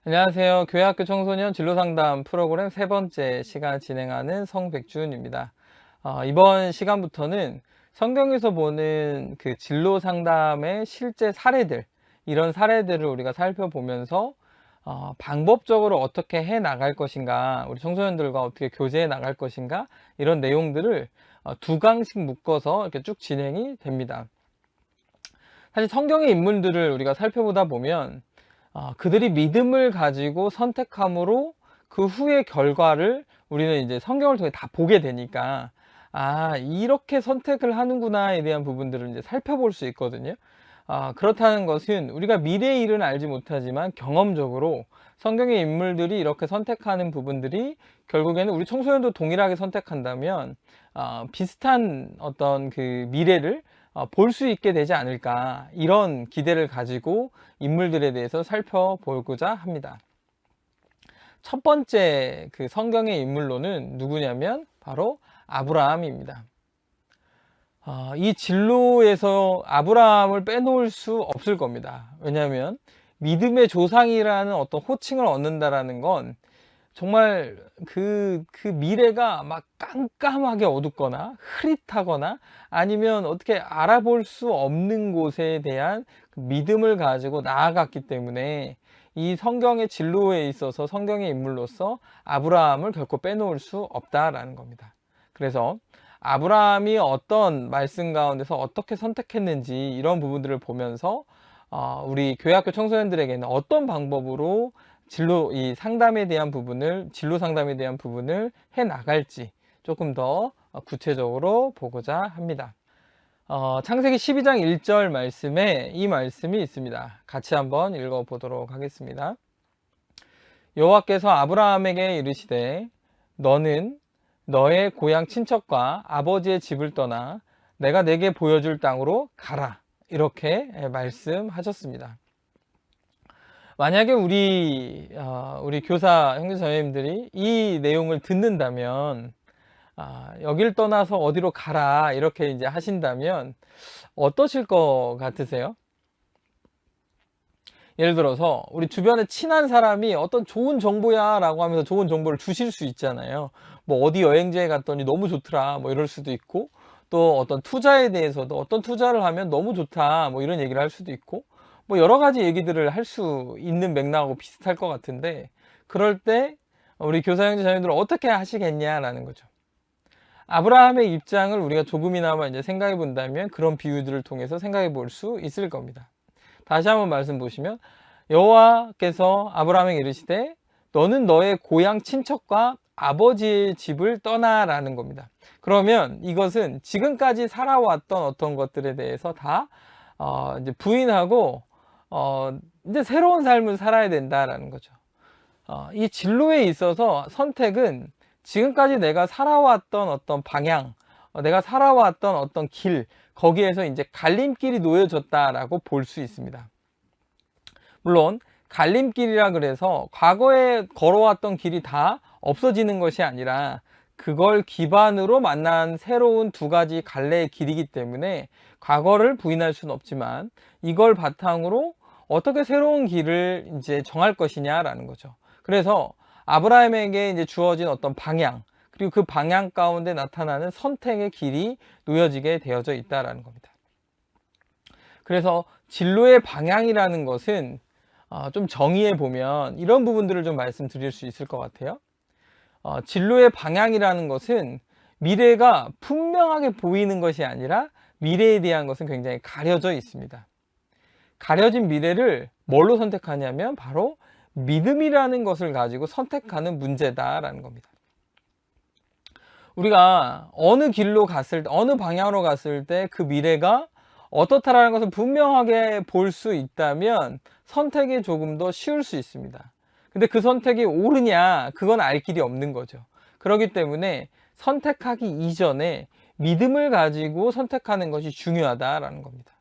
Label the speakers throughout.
Speaker 1: 안녕하세요. 교회학교 청소년 진로상담 프로그램 세 번째 시간 진행하는 성백준입니다. 이번 시간부터는 성경에서 보는 그 진로상담의 실제 사례들, 이런 사례들을 우리가 살펴보면서 방법적으로 어떻게 해 나갈 것인가, 우리 청소년들과 어떻게 교제해 나갈 것인가, 이런 내용들을 두 강씩 묶어서 이렇게 쭉 진행이 됩니다. 사실 성경의 인물들을 우리가 살펴보다 보면 그들이 믿음을 가지고 선택함으로 그 후의 결과를 우리는 이제 성경을 통해 다 보게 되니까 이렇게 선택을 하는구나에 대한 부분들을 이제 살펴볼 수 있거든요. 그렇다는 것은 우리가 미래의 일은 알지 못하지만 경험적으로 성경의 인물들이 이렇게 선택하는 부분들이 결국에는 우리 청소년도 동일하게 선택한다면 비슷한 어떤 그 미래를 볼 수 있게 되지 않을까, 이런 기대를 가지고 인물들에 대해서 살펴보고자 합니다. 첫 번째 그 성경의 인물로는 누구냐면 바로 아브라함입니다. 이 진로에서 아브라함을 빼놓을 수 없을 겁니다. 왜냐하면 믿음의 조상이라는 어떤 호칭을 얻는다라는 건 정말 그 미래가 막 깜깜하게 어둡거나 흐릿하거나 아니면 어떻게 알아볼 수 없는 곳에 대한 믿음을 가지고 나아갔기 때문에 이 성경의 진로에 있어서 성경의 인물로서 아브라함을 결코 빼놓을 수 없다라는 겁니다. 그래서 아브라함이 어떤 말씀 가운데서 어떻게 선택했는지 이런 부분들을 보면서 우리 교회학교 청소년들에게는 어떤 방법으로 진로 상담에 대한 부분을, 진로 상담에 대한 부분을 해 나갈지 조금 더 구체적으로 보고자 합니다. 창세기 12장 1절 말씀에 이 말씀이 있습니다. 같이 한번 읽어 보도록 하겠습니다. 여호와께서 아브라함에게 이르시되 너는 너의 고향 친척과 아버지의 집을 떠나 내가 내게 보여줄 땅으로 가라, 이렇게 말씀하셨습니다. 만약에 우리 교사 형제자매님들이 이 내용을 듣는다면 여길 떠나서 어디로 가라, 이렇게 이제 하신다면 어떠실 것 같으세요? 예를 들어서 우리 주변에 친한 사람이 어떤 좋은 정보야 라고 하면서 좋은 정보를 주실 수 있잖아요. 뭐 어디 여행지에 갔더니 너무 좋더라, 뭐 이럴 수도 있고, 또 어떤 투자에 대해서도 어떤 투자를 하면 너무 좋다, 뭐 이런 얘기를 할 수도 있고, 뭐 여러 가지 얘기들을 할 수 있는 맥락하고 비슷할 것 같은데, 그럴 때 우리 교사 형제 자매들은 어떻게 하시겠냐라는 거죠. 아브라함의 입장을 우리가 조금이나마 이제 생각해 본다면 그런 비유들을 통해서 생각해 볼 수 있을 겁니다. 다시 한번 말씀 보시면 여호와께서 아브라함에게 이르시되 너는 너의 고향 친척과 아버지의 집을 떠나라는 겁니다. 그러면 이것은 지금까지 살아왔던 어떤 것들에 대해서 다 이제 부인하고 이제 새로운 삶을 살아야 된다라는 거죠. 이 진로에 있어서 선택은 지금까지 내가 살아왔던 어떤 방향, 내가 살아왔던 어떤 길, 거기에서 이제 갈림길이 놓여졌다라고 볼 수 있습니다. 물론 갈림길이라 그래서 과거에 걸어왔던 길이 다 없어지는 것이 아니라 그걸 기반으로 만난 새로운 두 가지 갈래의 길이기 때문에 과거를 부인할 수는 없지만 이걸 바탕으로 어떻게 새로운 길을 이제 정할 것이냐라는 거죠. 그래서 아브라함에게 이제 주어진 어떤 방향, 그리고 그 방향 가운데 나타나는 선택의 길이 놓여지게 되어져 있다라는 겁니다. 그래서 진로의 방향이라는 것은 좀 정의해 보면 이런 부분들을 좀 말씀드릴 수 있을 것 같아요. 진로의 방향이라는 것은 미래가 분명하게 보이는 것이 아니라 미래에 대한 것은 굉장히 가려져 있습니다. 가려진 미래를 뭘로 선택하냐면 바로 믿음이라는 것을 가지고 선택하는 문제다라는 겁니다. 우리가 어느 길로 갔을 때, 어느 방향으로 갔을 때 그 미래가 어떻다라는 것을 분명하게 볼 수 있다면 선택이 조금 더 쉬울 수 있습니다. 근데 그 선택이 옳으냐, 그건 알 길이 없는 거죠. 그렇기 때문에 선택하기 이전에 믿음을 가지고 선택하는 것이 중요하다라는 겁니다.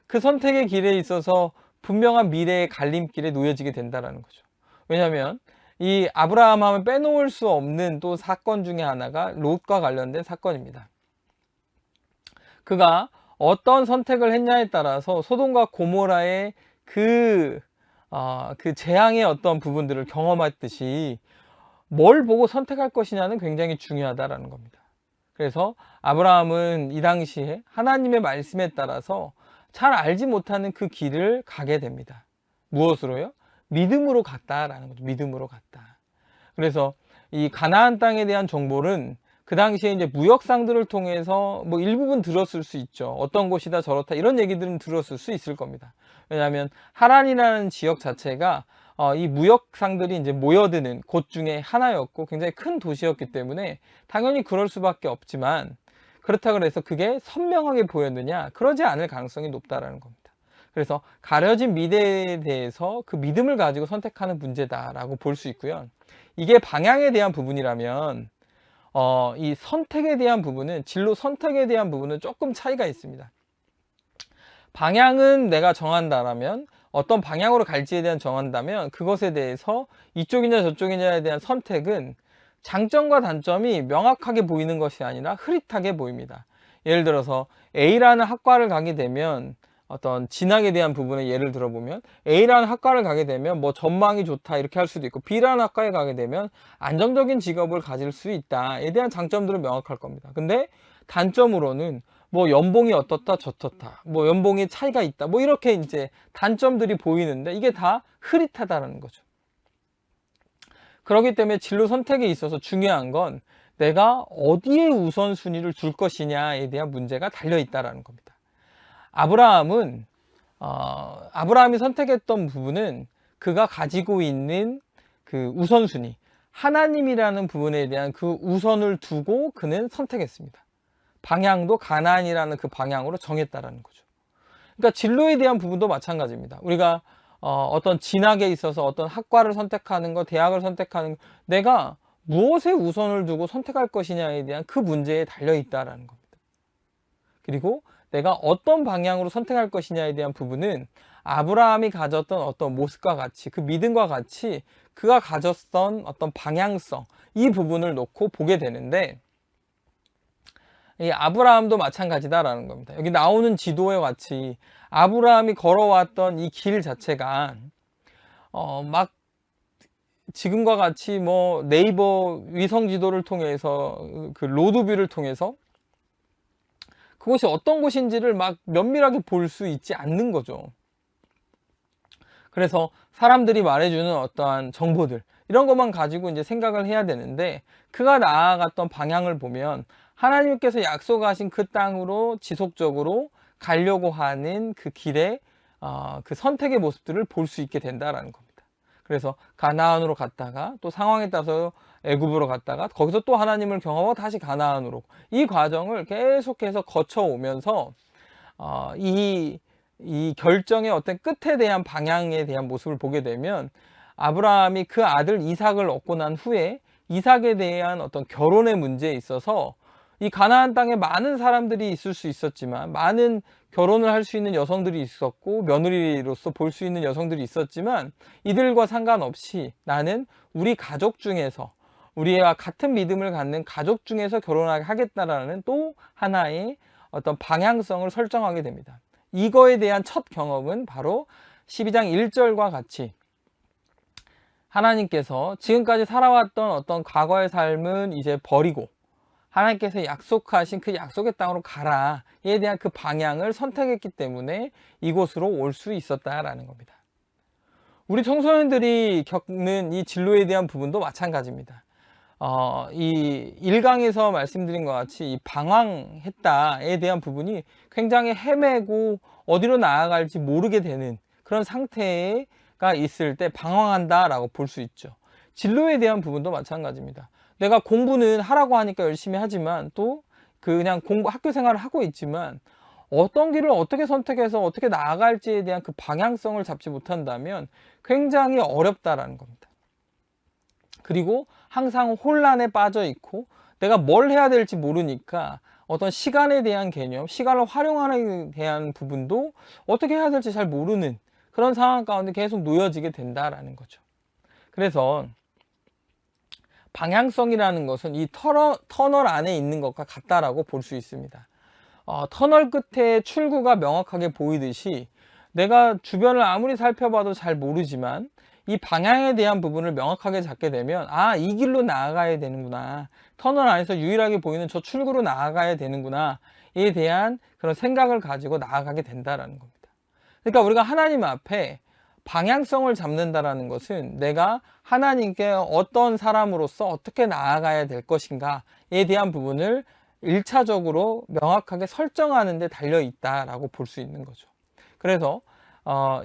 Speaker 1: 그 선택의 길에 있어서 분명한 미래의 갈림길에 놓여지게 된다는 거죠. 왜냐하면 이 아브라함 하면 빼놓을 수 없는 또 사건 중에 하나가 롯과 관련된 사건입니다. 그가 어떤 선택을 했냐에 따라서 소돔과 고모라의 그 그 재앙의 어떤 부분들을 경험했듯이 뭘 보고 선택할 것이냐는 굉장히 중요하다라는 겁니다. 그래서 아브라함은 이 당시에 하나님의 말씀에 따라서 잘 알지 못하는 그 길을 가게 됩니다. 무엇으로요? 믿음으로 갔다라는 거죠. 믿음으로 갔다. 그래서 이 가나안 땅에 대한 정보는 그 당시에 이제 무역상들을 통해서 뭐 일부분 들었을 수 있죠. 어떤 곳이다 저렇다 이런 얘기들은 들었을 수 있을 겁니다. 왜냐하면 하란이라는 지역 자체가 이 무역상들이 이제 모여드는 곳 중에 하나였고 굉장히 큰 도시였기 때문에 당연히 그럴 수밖에 없지만, 그렇다고 해서 그게 선명하게 보였느냐? 그러지 않을 가능성이 높다라는 겁니다. 그래서 가려진 미래에 대해서 그 믿음을 가지고 선택하는 문제다라고 볼 수 있고요. 이게 방향에 대한 부분이라면 이 선택에 대한 부분은, 진로 선택에 대한 부분은 조금 차이가 있습니다. 방향은 내가 정한다라면, 어떤 방향으로 갈지에 대한 정한다면 그것에 대해서 이쪽이냐 저쪽이냐에 대한 선택은 장점과 단점이 명확하게 보이는 것이 아니라 흐릿하게 보입니다. 예를 들어서 A라는 학과를 가게 되면, 어떤 진학에 대한 부분에 예를 들어보면 A라는 학과를 가게 되면 뭐 전망이 좋다 이렇게 할 수도 있고, B라는 학과에 가게 되면 안정적인 직업을 가질 수 있다에 대한 장점들은 명확할 겁니다. 근데 단점으로는 뭐 연봉이 어떻다 저떻다, 뭐 연봉이 차이가 있다, 뭐 이렇게 이제 단점들이 보이는데 이게 다 흐릿하다는 거죠. 그렇기 때문에 진로 선택에 있어서 중요한 건 내가 어디에 우선순위를 둘 것이냐에 대한 문제가 달려 있다는 겁니다. 아브라함이 선택했던 부분은 그가 가지고 있는 그 우선순위, 하나님이라는 부분에 대한 그 우선을 두고 그는 선택했습니다. 방향도 가나안이라는 그 방향으로 정했다라는 거죠. 그러니까 진로에 대한 부분도 마찬가지입니다. 우리가 어떤 진학에 있어서 어떤 학과를 선택하는 것, 대학을 선택하는 것, 내가 무엇에 우선을 두고 선택할 것이냐에 대한 그 문제에 달려 있다라는 겁니다. 그리고 내가 어떤 방향으로 선택할 것이냐에 대한 부분은 아브라함이 가졌던 어떤 모습과 같이, 그 믿음과 같이 그가 가졌던 어떤 방향성, 이 부분을 놓고 보게 되는데, 이 아브라함도 마찬가지다라는 겁니다. 여기 나오는 지도에 같이 아브라함이 걸어왔던 이 길 자체가 막 지금과 같이 뭐 네이버 위성 지도를 통해서, 그 로드뷰를 통해서 그곳이 어떤 곳인지를 막 면밀하게 볼 수 있지 않는 거죠. 그래서 사람들이 말해주는 어떠한 정보들, 이런 것만 가지고 이제 생각을 해야 되는데, 그가 나아갔던 방향을 보면 하나님께서 약속하신 그 땅으로 지속적으로 가려고 하는 그 길에 그 선택의 모습들을 볼 수 있게 된다라는 겁니다. 그래서 가나안으로 갔다가 또 상황에 따라서 애굽으로 갔다가 거기서 또 하나님을 경험하고 다시 가나안으로, 이 과정을 계속해서 거쳐오면서 이 결정의 어떤 끝에 대한 방향에 대한 모습을 보게 되면, 아브라함이 그 아들 이삭을 얻고 난 후에 이삭에 대한 어떤 결혼의 문제에 있어서 이 가나안 땅에 많은 사람들이 있을 수 있었지만, 많은 결혼을 할 수 있는 여성들이 있었고 며느리로서 볼 수 있는 여성들이 있었지만, 이들과 상관없이 나는 우리 가족 중에서, 우리와 같은 믿음을 갖는 가족 중에서 결혼하게 하겠다라는 또 하나의 어떤 방향성을 설정하게 됩니다. 이거에 대한 첫 경험은 바로 12장 1절과 같이 하나님께서 지금까지 살아왔던 어떤 과거의 삶은 이제 버리고 하나님께서 약속하신 그 약속의 땅으로 가라에 대한 그 방향을 선택했기 때문에 이곳으로 올 수 있었다라는 겁니다. 우리 청소년들이 겪는 이 진로에 대한 부분도 마찬가지입니다. 이 1강에서 말씀드린 것 같이 이 방황했다에 대한 부분이 굉장히 헤매고 어디로 나아갈지 모르게 되는 그런 상태가 있을 때 방황한다라고 볼 수 있죠. 진로에 대한 부분도 마찬가지입니다. 내가 공부는 하라고 하니까 열심히 하지만 또 그냥 학교 생활을 하고 있지만 어떤 길을 어떻게 선택해서 어떻게 나아갈지에 대한 그 방향성을 잡지 못한다면 굉장히 어렵다라는 겁니다. 그리고 항상 혼란에 빠져 있고 내가 뭘 해야 될지 모르니까 어떤 시간에 대한 개념, 시간을 활용하는 데 대한 부분도 어떻게 해야 될지 잘 모르는 그런 상황 가운데 계속 놓여지게 된다라는 거죠. 그래서 방향성이라는 것은 이 터널 안에 있는 것과 같다라고 볼 수 있습니다. 터널 끝에 출구가 명확하게 보이듯이 내가 주변을 아무리 살펴봐도 잘 모르지만 이 방향에 대한 부분을 명확하게 잡게 되면, 아, 이 길로 나아가야 되는구나, 터널 안에서 유일하게 보이는 저 출구로 나아가야 되는구나, 에 대한 그런 생각을 가지고 나아가게 된다라는 겁니다. 그러니까 우리가 하나님 앞에 방향성을 잡는다라는 것은 내가 하나님께 어떤 사람으로서 어떻게 나아가야 될 것인가에 대한 부분을 1차적으로 명확하게 설정하는 데 달려 있다라고 볼 수 있는 거죠. 그래서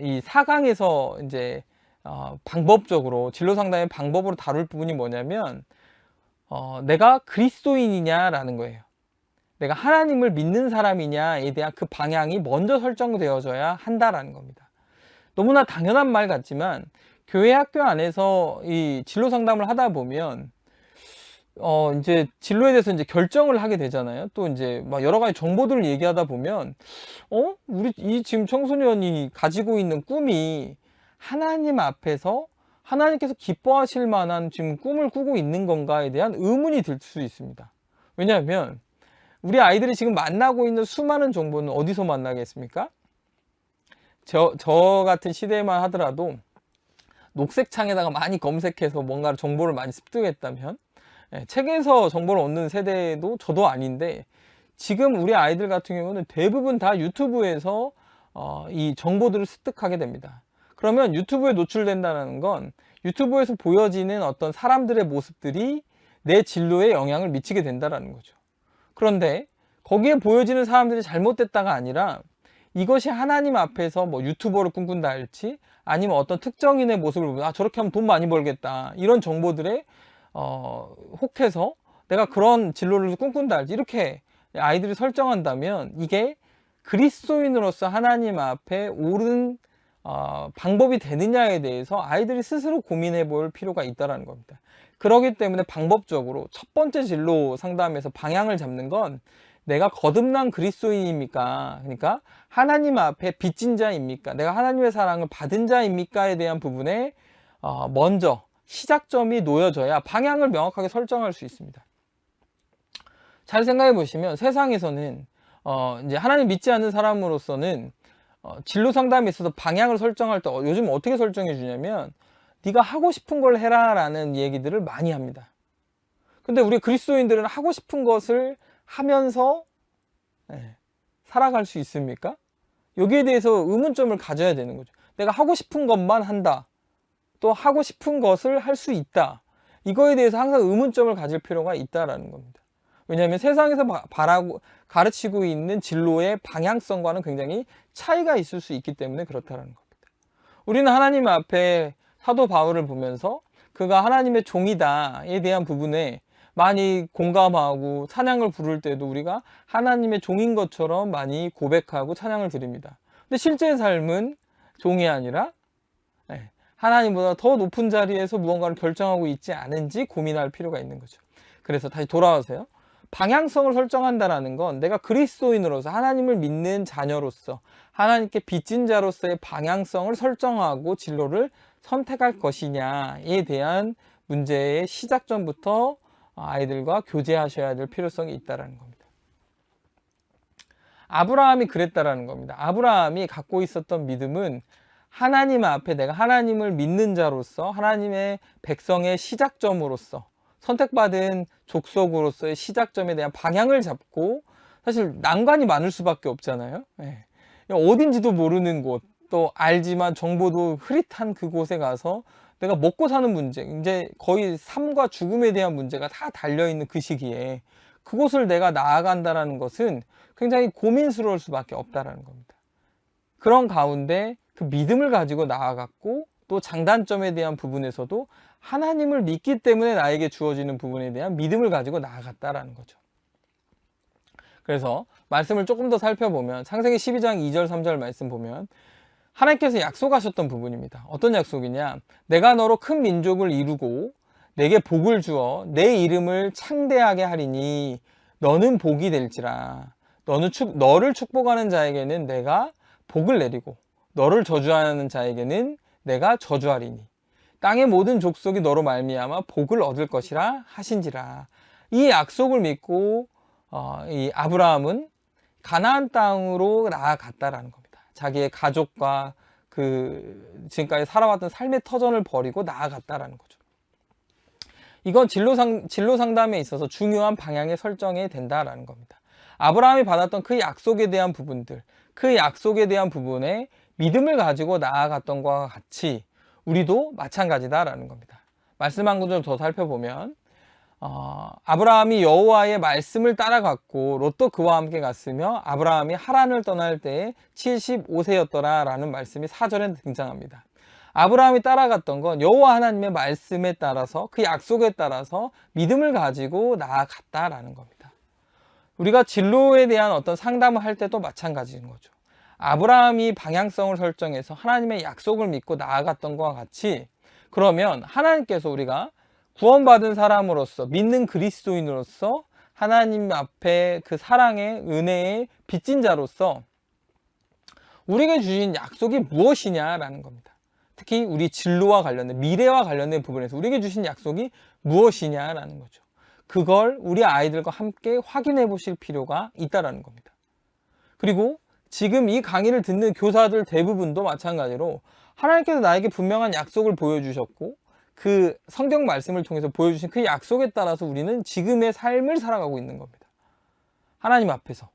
Speaker 1: 이 4강에서 이제 방법적으로 진로 상담의 방법으로 다룰 부분이 뭐냐면, 내가 그리스도인이냐라는 거예요. 내가 하나님을 믿는 사람이냐에 대한 그 방향이 먼저 설정되어져야 한다라는 겁니다. 너무나 당연한 말 같지만 교회 학교 안에서 이 진로 상담을 하다 보면 이제 진로에 대해서 이제 결정을 하게 되잖아요. 또 이제 막 여러 가지 정보들을 얘기하다 보면 우리 이 지금 청소년이 가지고 있는 꿈이 하나님 앞에서 하나님께서 기뻐하실 만한 지금 꿈을 꾸고 있는 건가에 대한 의문이 들 수 있습니다. 왜냐하면 우리 아이들이 지금 만나고 있는 수많은 정보는 어디서 만나겠습니까? 저 같은 시대만 하더라도 녹색 창에다가 많이 검색해서 뭔가 정보를 많이 습득했다면, 책에서 정보를 얻는 세대도 저도 아닌데, 지금 우리 아이들 같은 경우는 대부분 다 유튜브에서 이 정보들을 습득하게 됩니다. 그러면 유튜브에 노출된다는 건 유튜브에서 보여지는 어떤 사람들의 모습들이 내 진로에 영향을 미치게 된다는 거죠. 그런데 거기에 보여지는 사람들이 잘못됐다가 아니라 이것이 하나님 앞에서 뭐 유튜버를 꿈꾼다 할지, 아니면 어떤 특정인의 모습을 보면 저렇게 하면 돈 많이 벌겠다, 이런 정보들에 혹해서 내가 그런 진로를 꿈꾼다 할지, 이렇게 아이들이 설정한다면 이게 그리스도인으로서 하나님 앞에 옳은 방법이 되느냐에 대해서 아이들이 스스로 고민해 볼 필요가 있다는 겁니다. 그렇기 때문에 방법적으로 첫 번째 진로 상담에서 방향을 잡는 건, 내가 거듭난 그리스도인입니까? 그러니까 하나님 앞에 빚진 자입니까? 내가 하나님의 사랑을 받은 자입니까?에 대한 부분에 먼저 시작점이 놓여져야 방향을 명확하게 설정할 수 있습니다. 잘 생각해 보시면 세상에서는 이제 하나님 믿지 않는 사람으로서는 진로 상담에 있어서 방향을 설정할 때 요즘 어떻게 설정해 주냐면, 네가 하고 싶은 걸 해라 라는 얘기들을 많이 합니다. 근데 우리 그리스도인들은 하고 싶은 것을 하면서 살아갈 수 있습니까? 여기에 대해서 의문점을 가져야 되는 거죠. 내가 하고 싶은 것만 한다, 또 하고 싶은 것을 할 수 있다, 이거에 대해서 항상 의문점을 가질 필요가 있다라는 겁니다. 왜냐하면 세상에서 가르치고 있는 진로의 방향성과는 굉장히 차이가 있을 수 있기 때문에 그렇다는 겁니다. 우리는 하나님 앞에 사도 바울을 보면서 그가 하나님의 종이다에 대한 부분에 많이 공감하고 찬양을 부를 때도 우리가 하나님의 종인 것처럼 많이 고백하고 찬양을 드립니다. 근데 실제 삶은 종이 아니라 하나님보다 더 높은 자리에서 무언가를 결정하고 있지 않은지 고민할 필요가 있는 거죠. 그래서 다시 돌아와서요. 방향성을 설정한다는 건 내가 그리스도인으로서 하나님을 믿는 자녀로서 하나님께 빚진 자로서의 방향성을 설정하고 진로를 선택할 것이냐에 대한 문제의 시작점부터 아이들과 교제하셔야 될 필요성이 있다는 겁니다. 아브라함이 그랬다라는 겁니다. 아브라함이 갖고 있었던 믿음은 하나님 앞에 내가 하나님을 믿는 자로서 하나님의 백성의 시작점으로서 선택받은 족속으로서의 시작점에 대한 방향을 잡고, 사실 난관이 많을 수밖에 없잖아요. 어딘지도 모르는 곳, 또 알지만 정보도 흐릿한 그곳에 가서 내가 먹고 사는 문제, 이제 거의 삶과 죽음에 대한 문제가 다 달려있는 그 시기에 그곳을 내가 나아간다는 것은 굉장히 고민스러울 수밖에 없다는 겁니다. 그런 가운데 그 믿음을 가지고 나아갔고, 또 장단점에 대한 부분에서도 하나님을 믿기 때문에 나에게 주어지는 부분에 대한 믿음을 가지고 나아갔다라는 거죠. 그래서 말씀을 조금 더 살펴보면 창세기 12장 2절 3절 말씀 보면 하나님께서 약속하셨던 부분입니다. 어떤 약속이냐? 내가 너로 큰 민족을 이루고 내게 복을 주어 내 이름을 창대하게 하리니 너는 복이 될지라. 너를 축복하는 자에게는 내가 복을 내리고 너를 저주하는 자에게는 내가 저주하리니 땅의 모든 족속이 너로 말미암아 복을 얻을 것이라 하신지라. 이 약속을 믿고 이 아브라함은 가나안 땅으로 나아갔다라는 겁니다. 자기의 가족과 지금까지 살아왔던 삶의 터전을 버리고 나아갔다라는 거죠. 이건 진로 상담에 있어서 중요한 방향의 설정이 된다라는 겁니다. 아브라함이 받았던 그 약속에 대한 부분들, 그 약속에 대한 부분에 믿음을 가지고 나아갔던 것과 같이 우리도 마찬가지다라는 겁니다. 말씀 한 구절 더 살펴보면 아브라함이 여호와의 말씀을 따라갔고 롯도 그와 함께 갔으며 아브라함이 하란을 떠날 때에 75세였더라 라는 말씀이 4절에 등장합니다. 아브라함이 따라갔던 건 여호와 하나님의 말씀에 따라서 그 약속에 따라서 믿음을 가지고 나아갔다라는 겁니다. 우리가 진로에 대한 어떤 상담을 할 때도 마찬가지인 거죠. 아브라함이 방향성을 설정해서 하나님의 약속을 믿고 나아갔던 것과 같이 그러면 하나님께서 우리가 구원받은 사람으로서 믿는 그리스도인으로서 하나님 앞에 그 사랑의 은혜의 빚진 자로서 우리에게 주신 약속이 무엇이냐라는 겁니다. 특히 우리 진로와 관련된 미래와 관련된 부분에서 우리에게 주신 약속이 무엇이냐라는 거죠. 그걸 우리 아이들과 함께 확인해 보실 필요가 있다라는 겁니다. 그리고 지금 이 강의를 듣는 교사들 대부분도 마찬가지로 하나님께서 나에게 분명한 약속을 보여주셨고 그 성경 말씀을 통해서 보여주신 그 약속에 따라서 우리는 지금의 삶을 살아가고 있는 겁니다. 하나님 앞에서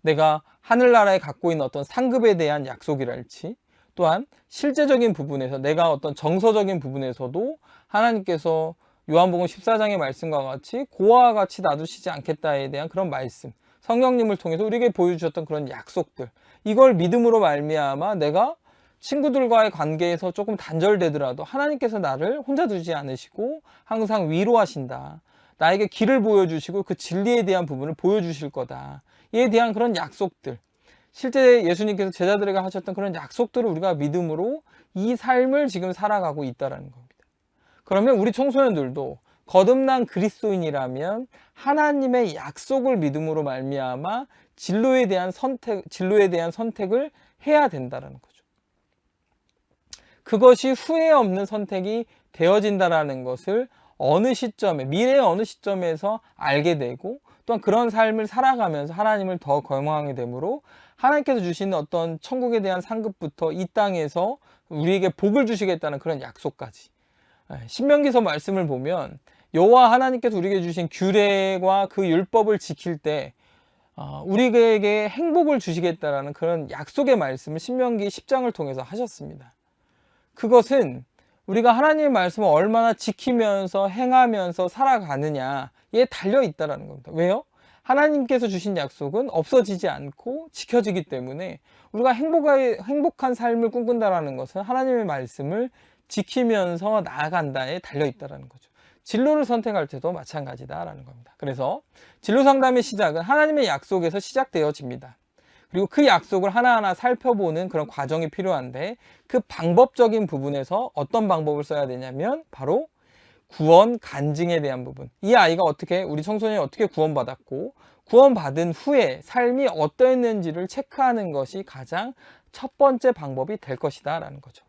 Speaker 1: 내가 하늘나라에 갖고 있는 어떤 상급에 대한 약속이랄지 또한 실제적인 부분에서 내가 어떤 정서적인 부분에서도 하나님께서 요한복음 14장의 말씀과 같이 고아와 같이 놔두시지 않겠다에 대한 그런 말씀, 성령님을 통해서 우리에게 보여주셨던 그런 약속들, 이걸 믿음으로 말미암아 내가 친구들과의 관계에서 조금 단절되더라도 하나님께서 나를 혼자 두지 않으시고 항상 위로하신다. 나에게 길을 보여주시고 그 진리에 대한 부분을 보여주실 거다. 이에 대한 그런 약속들, 실제 예수님께서 제자들에게 하셨던 그런 약속들을 우리가 믿음으로 이 삶을 지금 살아가고 있다는 겁니다. 그러면 우리 청소년들도 거듭난 그리스도인이라면 하나님의 약속을 믿음으로 말미암아 진로에 대한 선택을 해야 된다는 거죠. 그것이 후회 없는 선택이 되어진다는 것을 어느 시점에, 미래의 어느 시점에서 알게 되고 또한 그런 삶을 살아가면서 하나님을 더 경험하게 되므로 하나님께서 주시는 어떤 천국에 대한 상급부터 이 땅에서 우리에게 복을 주시겠다는 그런 약속까지, 신명기서 말씀을 보면 여호와 하나님께서 우리에게 주신 규례와 그 율법을 지킬 때 우리에게 행복을 주시겠다라는 그런 약속의 말씀을 신명기 10장을 통해서 하셨습니다. 그것은 우리가 하나님의 말씀을 얼마나 지키면서 행하면서 살아가느냐에 달려 있다는 겁니다. 왜요? 하나님께서 주신 약속은 없어지지 않고 지켜지기 때문에 우리가 행복한 삶을 꿈꾼다는 것은 하나님의 말씀을 지키면서 나아간다에 달려 있다는 거죠. 진로를 선택할 때도 마찬가지다라는 겁니다. 그래서 진로 상담의 시작은 하나님의 약속에서 시작되어집니다. 그리고 그 약속을 하나하나 살펴보는 그런 과정이 필요한데 그 방법적인 부분에서 어떤 방법을 써야 되냐면 바로 구원 간증에 대한 부분. 이 아이가 우리 청소년이 어떻게 구원받았고 구원받은 후에 삶이 어떠했는지를 체크하는 것이 가장 첫 번째 방법이 될 것이다 라는 거죠.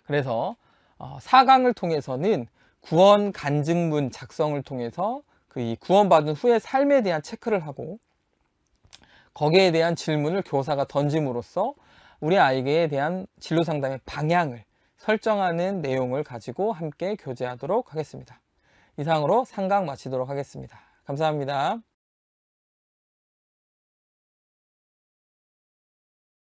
Speaker 1: 그래서 4강을 통해서는 구원 간증문 작성을 통해서 이 구원받은 후의 삶에 대한 체크를 하고 거기에 대한 질문을 교사가 던짐으로써 우리 아이에 대한 진로 상담의 방향을 설정하는 내용을 가지고 함께 교제하도록 하겠습니다. 이상으로 3강 마치도록 하겠습니다. 감사합니다.